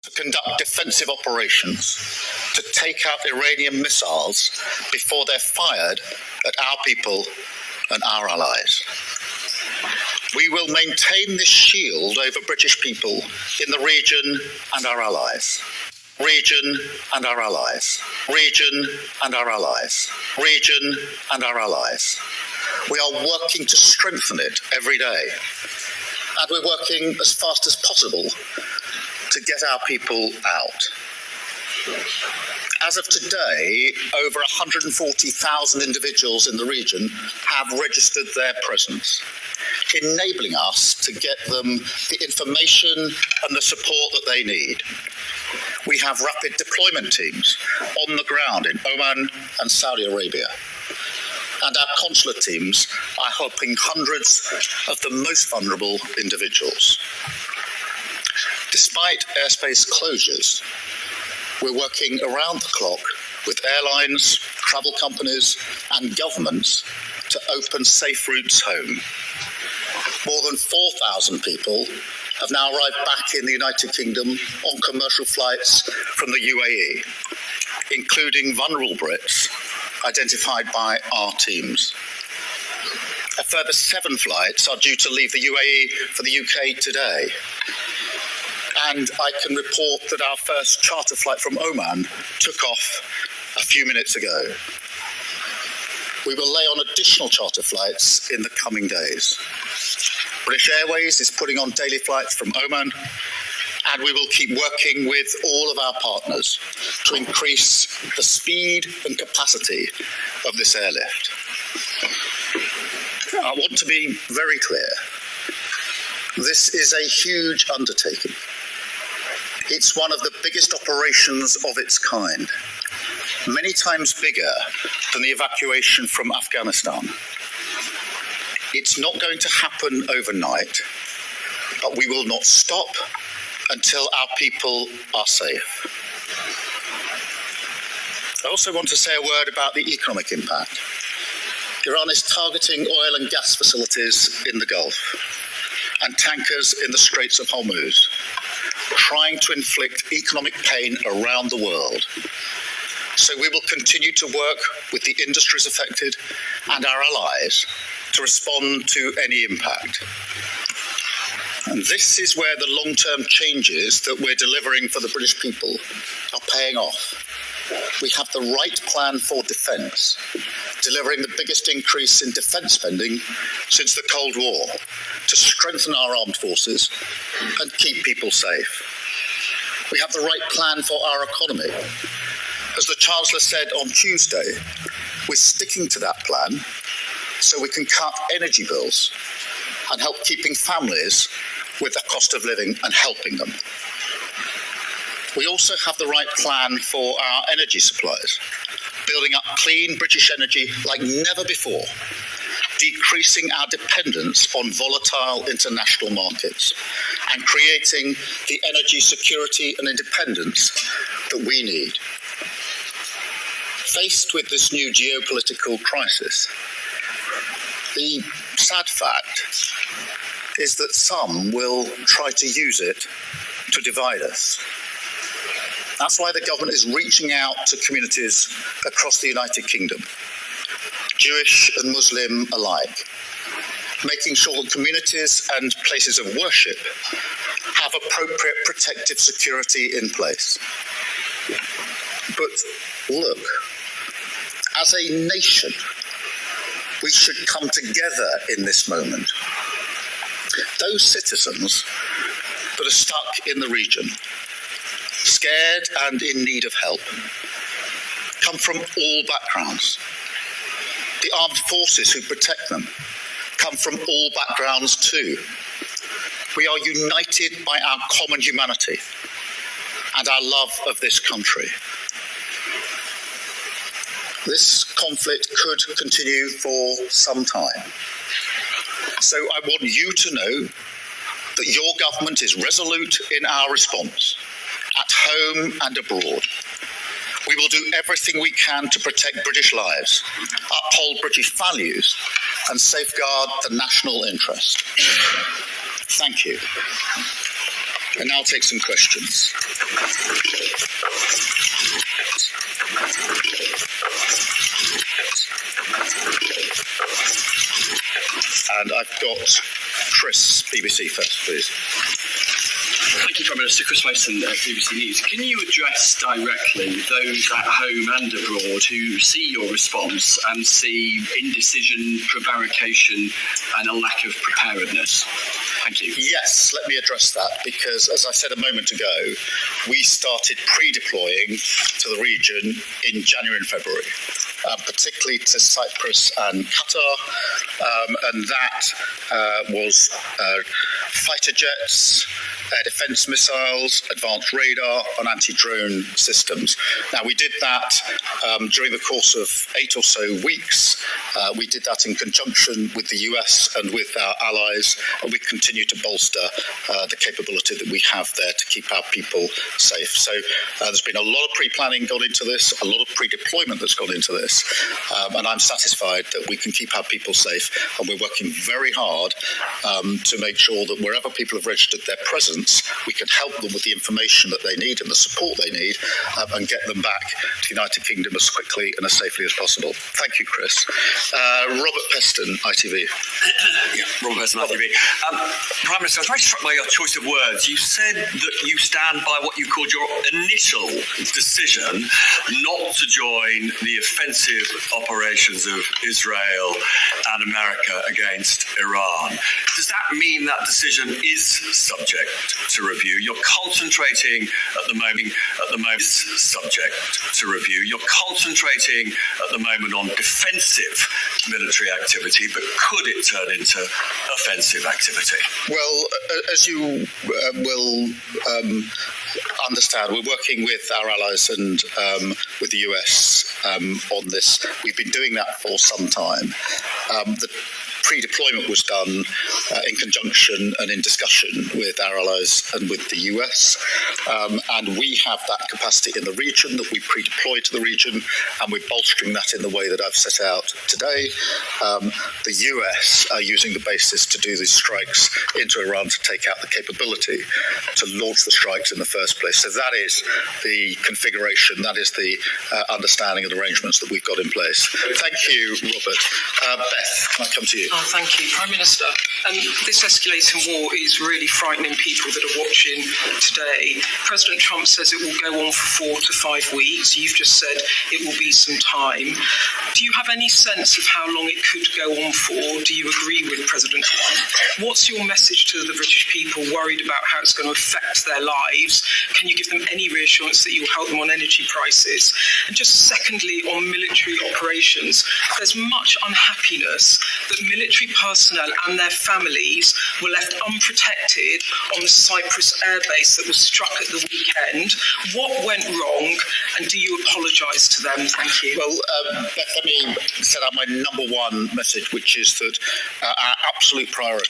to conduct defensive operations, to take out Iranian missiles before they're fired at our people and our allies. We will maintain this shield over British people in the region and our allies. Region and our allies. Region and our allies. Region and our allies. We are working to strengthen it every day. And we're working as fast as possible to get our people out. As of today, over 140,000 individuals in the region have registered their presence, enabling us to get them the information and the support that they need. We have rapid deployment teams on the ground in Oman and Saudi Arabia. And our consular teams are helping hundreds of the most vulnerable individuals. Despite airspace closures, we're working around the clock with airlines, travel companies, and governments to open safe routes home. More than 4,000 people have now arrived back in the United Kingdom on commercial flights from the UAE, including vulnerable Brits identified by our teams. A further 7 flights are due to leave the UAE for the UK today. And I can report that our first charter flight from Oman took off a few minutes ago. We will lay on additional charter flights in the coming days. British Airways is putting on daily flights from Oman, and we will keep working with all of our partners to increase the speed and capacity of this airlift. I want to be very clear. This is a huge undertaking. It's one of the biggest operations of its kind, many times bigger than the evacuation from Afghanistan. It's not going to happen overnight, but we will not stop until our people are safe. I also want to say a word about the economic impact. Iran is targeting oil and gas facilities in the Gulf and tankers in the Straits of Hormuz, trying to inflict economic pain around the world. So we will continue to work with the industries affected and our allies to respond to any impact. And this is where the long-term changes that we're delivering for the British people are paying off. We have the right plan for defence, delivering the biggest increase in defence spending since the Cold War to strengthen our armed forces and keep people safe. We have the right plan for our economy. As the Chancellor said on Tuesday, we're sticking to that plan so we can cut energy bills and help keeping families with the cost of living and helping them. We also have the right plan for our energy supplies, building up clean British energy like never before, decreasing our dependence on volatile international markets, and creating the energy security and independence that we need. Faced with this new geopolitical crisis, the sad fact is that some will try to use it to divide us. That's why the government is reaching out to communities across the United Kingdom, Jewish and Muslim alike, making sure that communities and places of worship have appropriate protective security in place. But look, as a nation, we should come together in this moment. Those citizens that are stuck in the region, scared and in need of help, come from all backgrounds. The armed forces who protect them come from all backgrounds too. We are united by our common humanity and our love of this country. This conflict could continue for some time. So I want you to know that your government is resolute in our response, at home and abroad. We will do everything we can to protect British lives, uphold British values, and safeguard the national interest. Thank you. And now I'll take some questions. And I've got Chris, BBC first, please. Thank you, Prime Minister. Chris Mason, BBC News. Can you address directly those at home and abroad who see your response and see indecision, prevarication and a lack of preparedness? Thank you. Yes, let me address that, because as I said a moment ago, we started pre-deploying to the region in January and February, particularly to Cyprus and Qatar, and that was fighter jets, air defence missiles, advanced radar and anti-drone systems. Now, we did that during the course of 8 or so weeks. We did that in conjunction with the US and with our allies, and we continue to bolster the capability that we have there to keep our people safe. So there's been a lot of pre-planning gone into this, a lot of pre-deployment that's gone into this, and I'm satisfied that we can keep our people safe, and we're working very hard to make sure that wherever people have registered their presence, we can help them with the information that they need and the support they need, and get them back to the United Kingdom as quickly and as safely as possible. Thank you, Chris. Robert Peston, ITV. Yeah, Robert Peston, ITV. Prime Minister, I was very struck by your choice of words. You said that you stand by what you called your initial decision not to join the offensive operations of Israel and America against Iran. Does that mean that decision is subject to review? You're concentrating at the moment subject to review. You're concentrating at the moment on defensive military activity, but could it turn into offensive activity? Well, as you will understand, we're working with our allies and with the US on this. We've been doing that for some time. The pre-deployment was done in conjunction and in discussion with our allies and with the US, and we have that capacity in the region that we pre-deploy to the region, and we're bolstering that in the way that I've set out today. The US are using the basis to do these strikes into Iran to take out the capability to launch the strikes in the first place. So that is the configuration, that is the understanding and arrangements that we've got in place. Thank you, Robert. Beth, can I come to you? Oh, thank you, Prime Minister. This escalating war is really frightening people that are watching today. President Trump says it will go on for 4 to 5 weeks. You've just said it will be some time. Do you have any sense of how long it could go on for? Do you agree with President Trump? What's your message to the British people worried about how it's going to affect their lives? Can you give them any reassurance that you'll help them on energy prices? And just secondly, on military operations, there's much unhappiness that military personnel and their families were left unprotected on the Cyprus airbase that was struck at the weekend. What went wrong, and do you apologise to them? Thank you. Well, Beth, let me set out my number one message, which is that our absolute priority